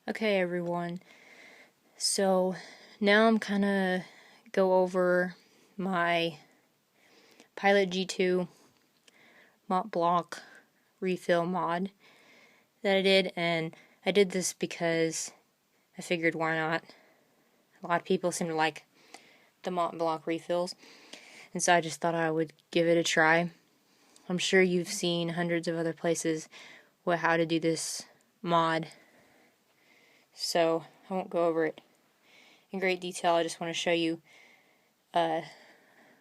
Okay, everyone. So now I'm kind of go over my Pilot G2 Mont Blanc refill mod that I did, and I did this because I figured why not. A lot of people seem to like the Mont Blanc refills, and so I just thought I would give it a try. I'm sure you've seen hundreds of other places how to do this mod, so I won't go over it in great detail. I just want to show you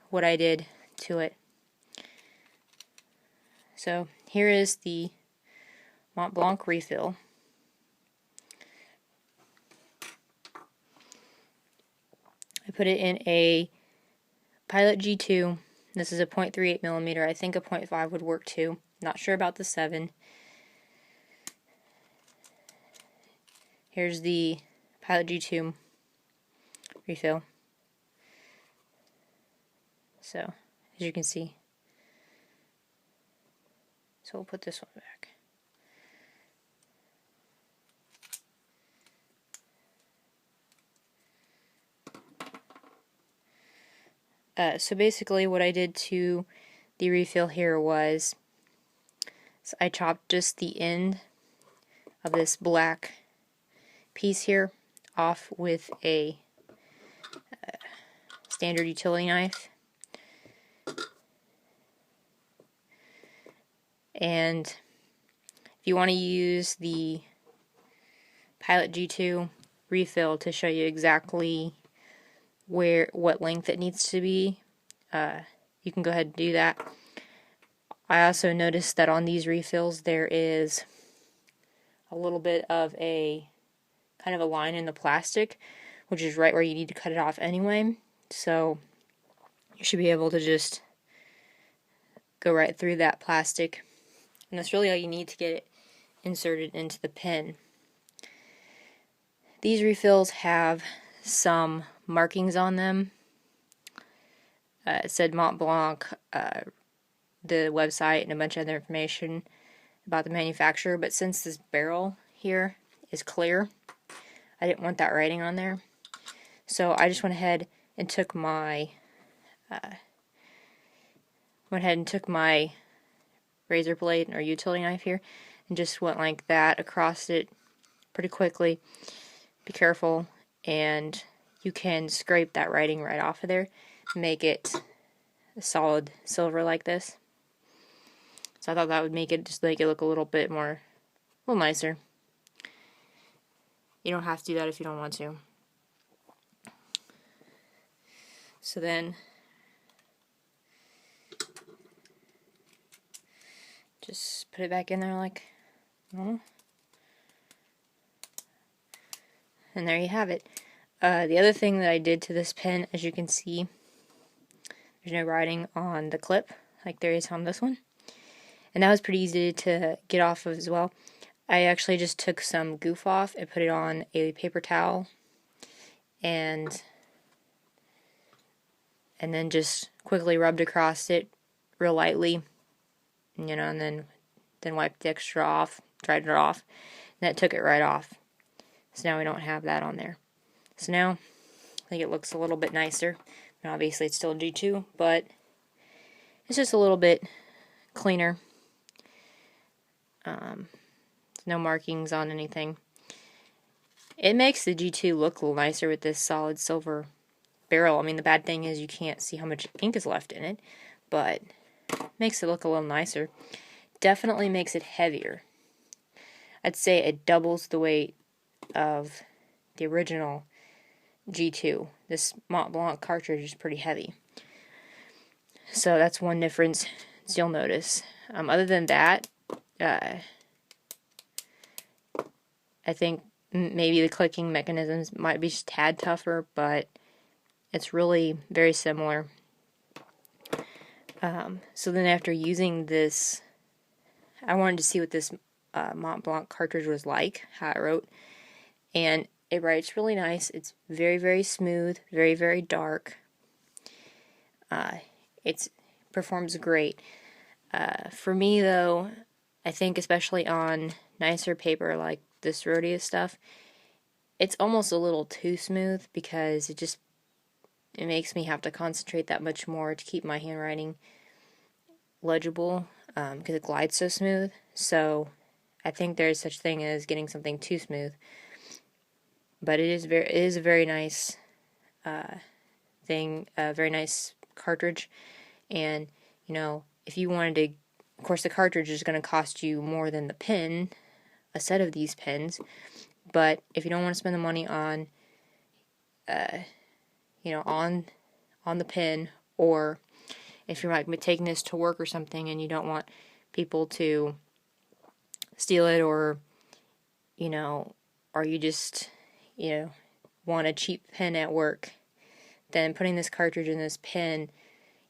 what I did to it. So here is the Mont Blanc refill. I put it in a Pilot G2. This is a 0.38 millimeter. I think a 0.5 would work too. Not sure about the 7. Here's the Pilot G2 refill. So, as you can see. So we'll put this one back. So basically what I did to the refill here was I chopped just the end of this black piece here off with a standard utility knife. And if you want to use the Pilot G2 refill to show you exactly what length it needs to be, you can go ahead and do that. I also noticed that on these refills there is a little bit of a kind of a line in the plastic, which is right where you need to cut it off anyway. So you should be able to just go right through that plastic, and that's really all you need to get it inserted into the pen. These refills have some markings on them. It said Mont Blanc, the website, and a bunch of other information about the manufacturer, but since this barrel here is clear, I didn't want that writing on there. So I just went ahead and took my razor blade or utility knife here and just went like that across it pretty quickly. Be careful, and you can scrape that writing right off of there and make it a solid silver like this. So I thought that would make it look a little nicer. You don't have to do that if you don't want to. So then just put it back in there like normal. And there you have it. The other thing that I did to this pen, as you can see, there's no writing on the clip like there is on this one. And that was pretty easy to get off of as well. I actually just took some goof off and put it on a paper towel and then just quickly rubbed across it real lightly, and then wiped the extra off, dried it off, and that took it right off. So now we don't have that on there. So now I think it looks a little bit nicer. And obviously it's still G2, but it's just a little bit cleaner. No markings on anything. It makes the G2 look a little nicer with this solid silver barrel. I mean, the bad thing is you can't see how much ink is left in it, but it makes it look a little nicer. Definitely makes it heavier. I'd say it doubles the weight of the original G2. This Mont Blanc cartridge is pretty heavy. So that's one difference you'll notice. Other than that, I think maybe the clicking mechanisms might be just a tad tougher, but it's really very similar. So then after using this, I wanted to see what this Mont Blanc cartridge was like, how it wrote, and it writes really nice. It's very, very smooth, very, very dark. It performs great. For me, though, I think especially on nicer paper like this Rhodia stuff, it's almost a little too smooth because it makes me have to concentrate that much more to keep my handwriting legible, because it glides so smooth. So I think there is such thing as getting something too smooth, but it is a very nice thing, a very nice cartridge. And if you wanted to, of course, the cartridge is going to cost you more than the pen, a set of these pens. But if you don't want to spend the money on, on the pen, or if you're like taking this to work or something and you don't want people to steal it, or or you just want a cheap pen at work, then putting this cartridge in this pen,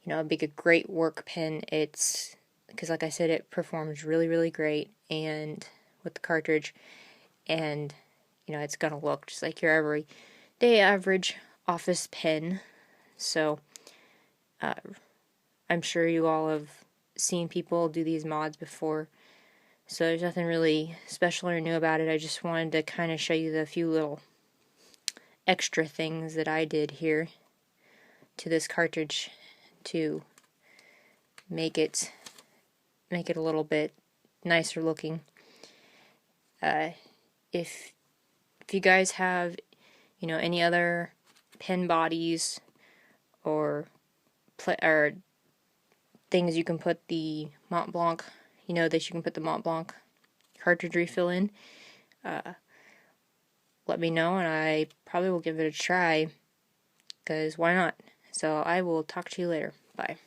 it'd be a great work pen. It's because, like I said, it performs really, really great, and with the cartridge, and it's gonna look just like your everyday average office pen. So I'm sure you all have seen people do these mods before, so there's nothing really special or new about it. I just wanted to kind of show you the few little extra things that I did here to this cartridge to make it a little bit nicer looking. If you guys have any other pen bodies or things you can put the Mont Blanc, that you can put the Mont Blanc cartridge refill in, let me know, and I probably will give it a try, because why not? So I will talk to you later. Bye.